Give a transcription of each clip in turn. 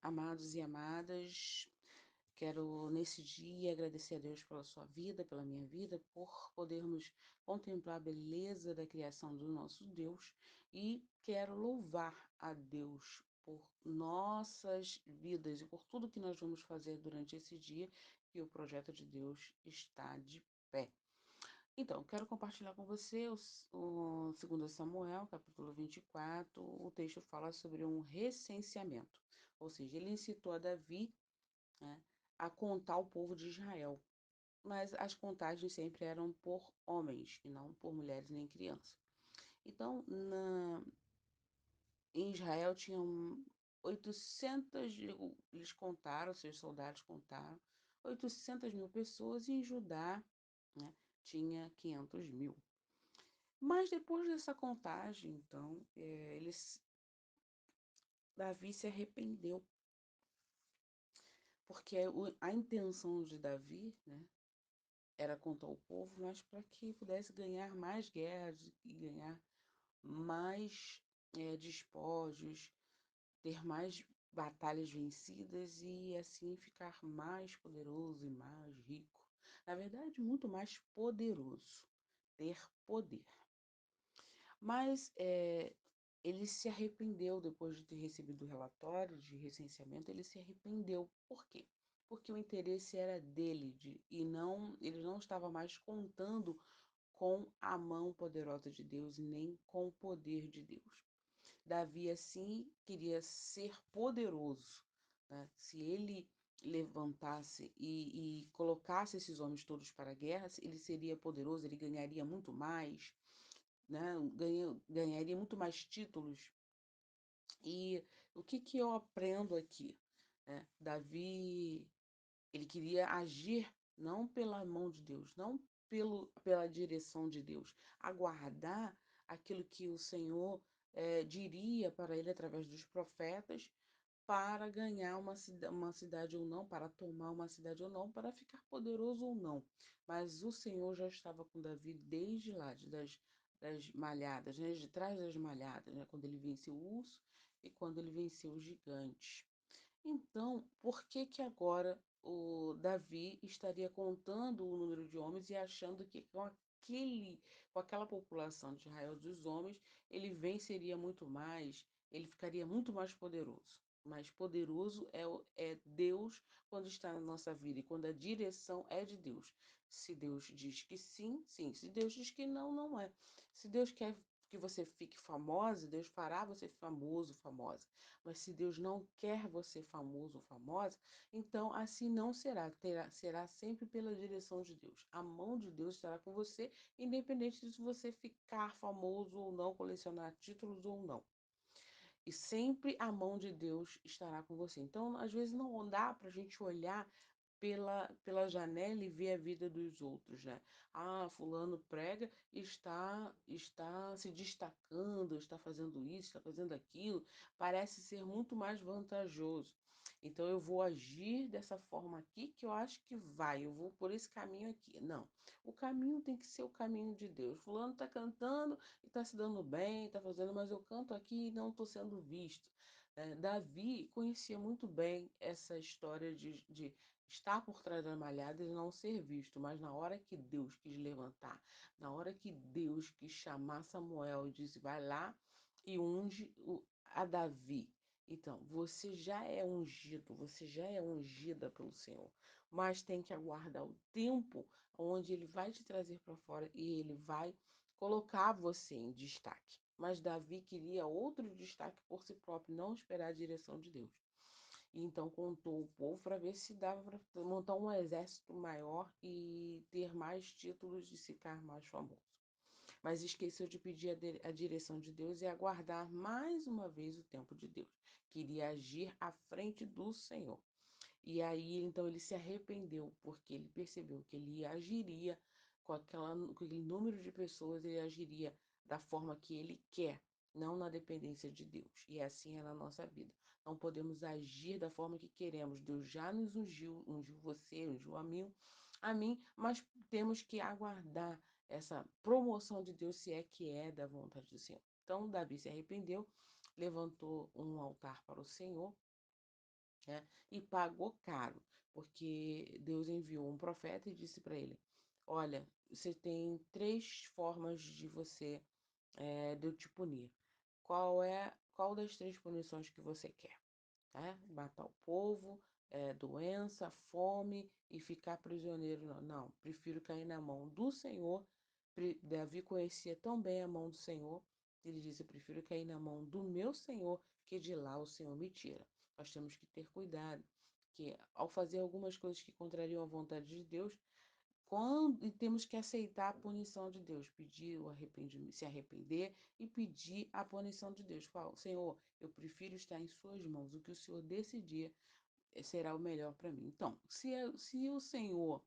Amados e amadas, quero nesse dia agradecer a Deus pela sua vida, pela minha vida, por podermos contemplar a beleza da criação do nosso Deus e quero louvar a Deus por nossas vidas e por tudo que nós vamos fazer durante esse dia, que o projeto de Deus está de pé. Então, quero compartilhar com você o 2 Samuel, capítulo 24. O texto fala sobre um recenseamento, ou seja, ele incitou a Davi, né, a contar o povo de Israel, mas as contagens sempre eram por homens e não por mulheres nem crianças. Então, em Israel tinham 800, eles contaram, seus soldados contaram, 800 mil pessoas e em Judá, né, tinha 500 mil. Mas depois dessa contagem, então, Davi se arrependeu, porque a intenção de Davi, né, era contra o povo, mas para que pudesse ganhar mais guerras e ganhar mais despojos, ter mais batalhas vencidas e assim ficar mais poderoso e mais rico. Na verdade, muito mais poderoso, ter poder. Mas ele se arrependeu depois de ter recebido o relatório de recenseamento, ele se arrependeu. Por quê? Porque o interesse era dele e não, ele não estava mais contando com a mão poderosa de Deus e nem com o poder de Deus. Davi, assim, queria ser poderoso, né? Se ele levantasse e colocasse esses homens todos para a guerra, ele seria poderoso, ele ganharia muito mais, né? Ganharia muito mais títulos. E o que que eu aprendo aqui, né? Davi, ele queria agir não pela mão de Deus, não pela direção de Deus, aguardar aquilo que o Senhor diria para ele através dos profetas para ganhar uma cidade ou não, para tomar uma cidade ou não, para ficar poderoso ou não. Mas o Senhor já estava com Davi desde lá, das malhadas, né? De trás das malhadas, né? Quando ele venceu o urso e quando ele venceu o gigante. Então, por que que agora o Davi estaria contando o número de homens e achando que com aquela população de Israel dos homens, ele venceria muito mais, ele ficaria muito mais poderoso? Mas poderoso é Deus quando está na nossa vida e quando a direção é de Deus. Se Deus diz que sim, sim. Se Deus diz que não, não é. Se Deus quer que você fique famosa, Deus fará você famoso, famosa. Mas se Deus não quer você famoso ou famosa, então assim não será. Será sempre pela direção de Deus. A mão de Deus estará com você, independente de você ficar famoso ou não, colecionar títulos ou não. E sempre a mão de Deus estará com você. Então, às vezes, não dá para a gente olhar pela janela e ver a vida dos outros, né? Ah, fulano prega e está se destacando, está fazendo isso, está fazendo aquilo, parece ser muito mais vantajoso. Então eu vou agir dessa forma aqui que eu acho que vai, eu vou por esse caminho aqui. Não, o caminho tem que ser o caminho de Deus. Fulano está cantando e está se dando bem, está fazendo, mas eu canto aqui e não estou sendo visto. Davi conhecia muito bem essa história de estar por trás das malhadas e não ser visto, mas na hora que Deus quis levantar, na hora que Deus quis chamar Samuel e disse, vai lá e unge a Davi. Então, você já é ungido, você já é ungida pelo Senhor, mas tem que aguardar o tempo onde Ele vai te trazer para fora e Ele vai colocar você em destaque. Mas Davi queria outro destaque por si próprio, não esperar a direção de Deus. E então contou o povo para ver se dava para montar um exército maior e ter mais títulos e ficar mais famoso. Mas esqueceu de pedir a direção de Deus e aguardar mais uma vez o tempo de Deus. Queria agir à frente do Senhor. E aí, então, ele se arrependeu, porque ele percebeu que ele agiria com aquele número de pessoas, ele agiria da forma que ele quer, não na dependência de Deus. E assim é na nossa vida. Não podemos agir da forma que queremos. Deus já nos ungiu, ungiu você, ungiu a mim, mas temos que aguardar essa promoção de Deus, se é que é da vontade do Senhor. Então, Davi se arrependeu, levantou um altar para o Senhor né? E pagou caro, porque Deus enviou um profeta e disse para ele: Olha, você tem três formas de de eu te punir. Qual das três punições que você quer? Né? Matar o povo, doença, fome e ficar prisioneiro. Não, não, prefiro cair na mão do Senhor. Davi conhecia tão bem a mão do Senhor, ele disse: Eu prefiro cair na mão do meu Senhor, que de lá o Senhor me tira. Nós temos que ter cuidado, que ao fazer algumas coisas que contrariam a vontade de Deus, e temos que aceitar a punição de Deus, pedir o arrependimento, se arrepender e pedir a punição de Deus. Fala, Senhor, eu prefiro estar em suas mãos. O que o Senhor decidir será o melhor para mim. Então, se o Senhor,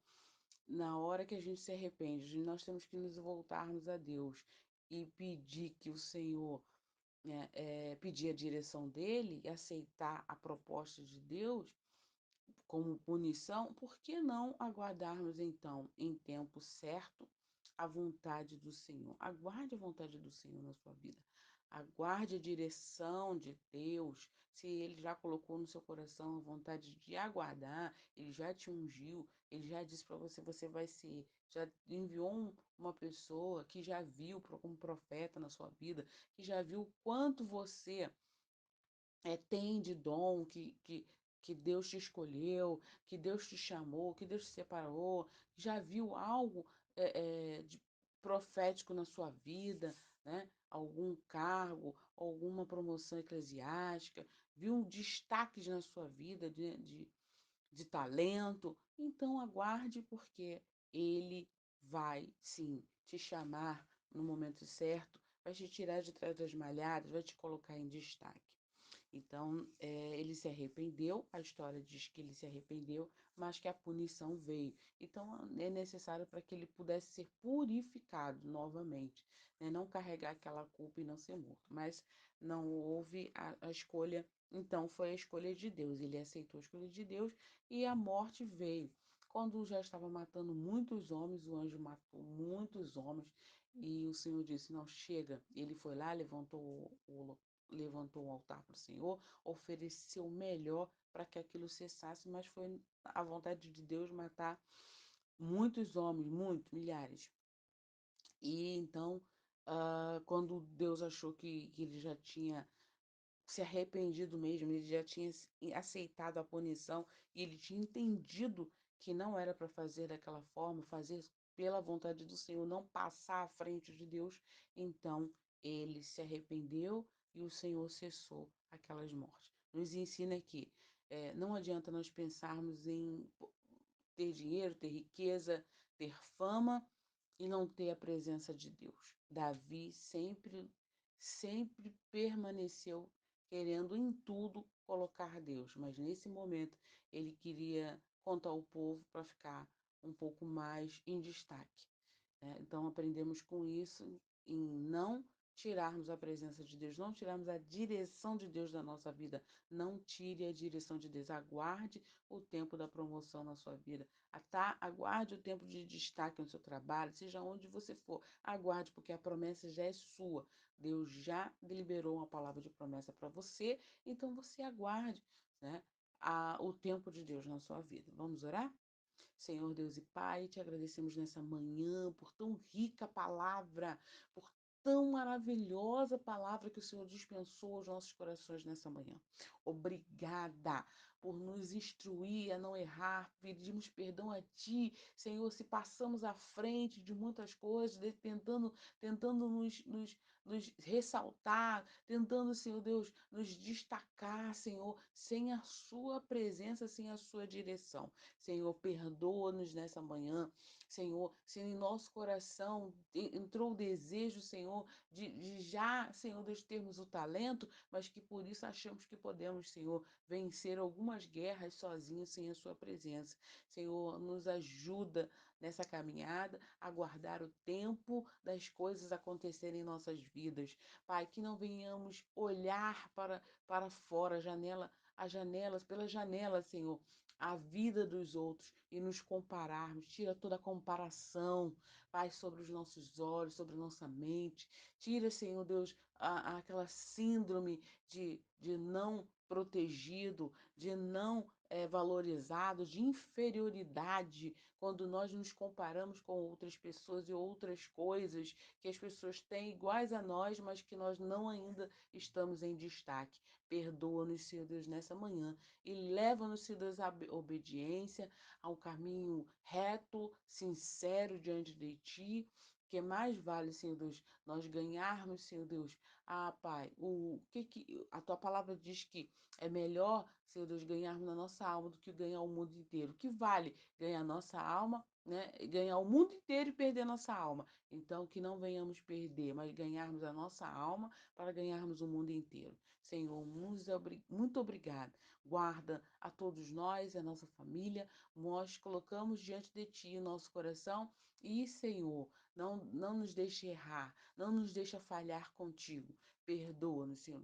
na hora que a gente se arrepende, nós temos que nos voltarmos a Deus e pedir que o Senhor, pedir a direção dele e aceitar a proposta de Deus, como punição, por que não aguardarmos então, em tempo certo, a vontade do Senhor? Aguarde a vontade do Senhor na sua vida. Aguarde a direção de Deus. Se Ele já colocou no seu coração a vontade de aguardar, Ele já te ungiu, Ele já disse para você, você vai ser, já enviou uma pessoa que já viu como profeta na sua vida, que já viu o quanto você tem de dom, que Deus te escolheu, que Deus te chamou, que Deus te separou, já viu algo de profético na sua vida, né? Algum cargo, alguma promoção eclesiástica, viu destaques na sua vida de talento, então aguarde, porque Ele vai sim te chamar no momento certo, vai te tirar de trás das malhadas, vai te colocar em destaque. Então, ele se arrependeu, a história diz que ele se arrependeu, mas que a punição veio. Então, é necessário para que ele pudesse ser purificado novamente, né? Não carregar aquela culpa e não ser morto. Mas não houve a escolha, então foi a escolha de Deus. Ele aceitou a escolha de Deus e a morte veio. Quando já estava matando muitos homens, o anjo matou muitos homens e o Senhor disse: Não, chega. Ele foi lá, levantou um altar para o Senhor, ofereceu o melhor para que aquilo cessasse, mas foi a vontade de Deus matar muitos homens, muitos, milhares. E então, quando Deus achou que ele já tinha se arrependido mesmo, ele já tinha aceitado a punição e ele tinha entendido que não era para fazer daquela forma, fazer pela vontade do Senhor, não passar à frente de Deus, então ele se arrependeu e o Senhor cessou aquelas mortes. Nos ensina que não adianta nós pensarmos em ter dinheiro, ter riqueza, ter fama e não ter a presença de Deus. Davi sempre permaneceu querendo em tudo colocar Deus, mas nesse momento ele queria contar o povo para ficar um pouco mais em destaque, né? Então aprendemos com isso em não tirarmos a presença de Deus, não tirarmos a direção de Deus da nossa vida. Não tire a direção de Deus. Aguarde o tempo da promoção na sua vida. Aguarde o tempo de destaque no seu trabalho, seja onde você for. Aguarde, porque a promessa já é sua. Deus já liberou uma palavra de promessa para você, então você aguarde, né, o tempo de Deus na sua vida. Vamos orar? Senhor Deus e Pai, te agradecemos nessa manhã por tão rica palavra, por tão maravilhosa palavra que o Senhor dispensou aos nossos corações nessa manhã. Obrigada por nos instruir a não errar. Pedimos perdão a Ti, Senhor, se passamos à frente de muitas coisas, tentando nos ressaltar, tentando, Senhor Deus, nos destacar, Senhor, sem a Sua presença, sem a Sua direção. Senhor, perdoa-nos nessa manhã. Senhor, se em nosso coração entrou o desejo, Senhor, de já, Senhor, Deus, termos o talento, mas que por isso achamos que podemos, Senhor, vencer algumas guerras sozinhos sem a Sua presença. Senhor, nos ajuda nessa caminhada a guardar o tempo das coisas acontecerem em nossas vidas. Pai, que não venhamos olhar para fora, as janelas, pela janela, Senhor, a vida dos outros e nos compararmos. Tira toda a comparação, Pai, sobre os nossos olhos, sobre a nossa mente. Tira, Senhor Deus, aquela síndrome de não protegido, de não valorizado, de inferioridade, quando nós nos comparamos com outras pessoas e outras coisas que as pessoas têm iguais a nós, mas que nós não ainda estamos em destaque. Perdoa-nos, Senhor Deus, nessa manhã e leva-nos, Senhor Deus, à obediência, ao caminho reto, sincero diante de Ti, que mais vale, Senhor Deus, nós ganharmos, Senhor Deus. Pai, a Tua palavra diz que é melhor, Senhor Deus, ganharmos na nossa alma do que ganhar o mundo inteiro. O que vale ganhar nossa alma, né? Ganhar o mundo inteiro e perder nossa alma. Então, que não venhamos perder, mas ganharmos a nossa alma para ganharmos o mundo inteiro. Senhor, muito obrigada. Guarda a todos nós, a nossa família. Nós colocamos diante de Ti o nosso coração e, Senhor, não nos deixe errar, não nos deixe falhar contigo. Perdoa-nos, Senhor,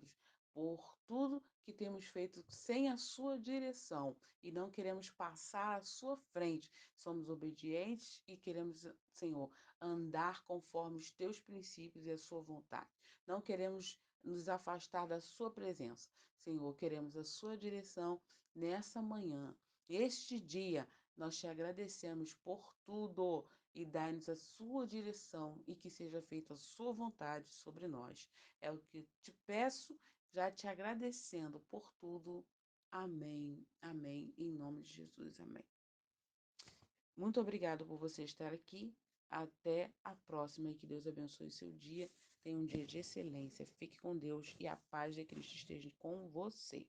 por tudo que temos feito sem a sua direção e não queremos passar à sua frente. Somos obedientes e queremos, Senhor, andar conforme os teus princípios e a sua vontade. Não queremos nos afastar da sua presença. Senhor, queremos a sua direção nessa manhã. Este dia, nós te agradecemos por tudo e dai-nos a sua direção e que seja feita a sua vontade sobre nós. É o que te peço, já te agradecendo por tudo. Amém, amém, em nome de Jesus, amém. Muito obrigado por você estar aqui. Até a próxima e que Deus abençoe o seu dia. Tenha um dia de excelência. Fique com Deus e a paz de Cristo esteja com você.